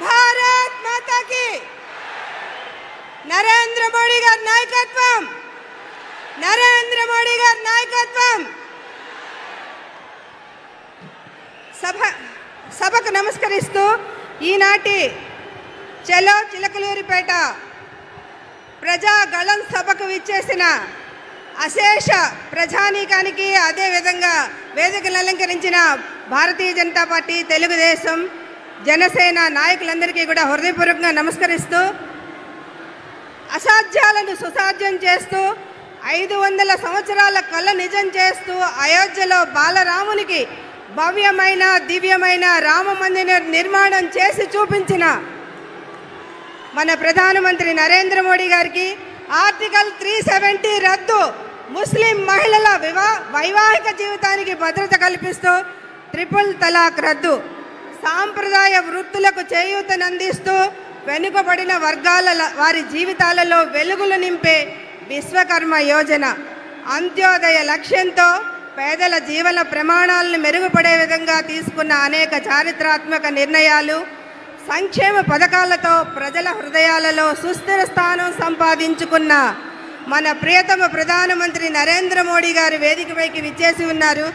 భారత్ మాతా key Narendra Modi గారి నాయకత్వం, నరేంద్ర మోడీ గారి నాయకత్వం. సభకు నమస్కరిస్తూ ఈనాటి చలో చిలకలూరిపేట ప్రజాగళం సభకు విచ్చేసిన అశేష ప్రజానీకానికి, అదేవిధంగా వేదికలు అలంకరించిన భారతీయ జనతా పార్టీ, తెలుగుదేశం, జనసేన నాయకులందరికీ కూడా హృదయపూర్వకంగా నమస్కరిస్తూ, అసాధ్యాలను సుసాధ్యం చేస్తూ 500 సంవత్సరాల కళ నిజం చేస్తూ అయోధ్యలో బాలరామునికి భవ్యమైన దివ్యమైన రామ మందిర నిర్మాణం చేసి చూపించిన మన ప్రధానమంత్రి నరేంద్ర మోడీ గారికి ఆర్టికల్ 370 రద్దు, ముస్లిం మహిళల వైవాహిక జీవితానికి భద్రత కల్పిస్తూ ట్రిపుల్ తలాక్ రద్దు, సాంప్రదాయ వృత్తులకు చేయూతనందిస్తూ వెనుకబడిన వర్గాల వారి జీవితాలలో వెలుగులు నింపే విశ్వకర్మ యోజన, అంత్యోదయ లక్ష్యంతో పేదల జీవన ప్రమాణాలను మెరుగుపడే విధంగా తీసుకున్న అనేక చారిత్రాత్మక నిర్ణయాలు, సంక్షేమ పథకాలతో ప్రజల హృదయాలలో సుస్థిర స్థానం సంపాదించుకున్న మన ప్రియతమ ప్రధానమంత్రి నరేంద్ర మోడీ గారు వేదికపైకి విచ్చేసి ఉన్నారు.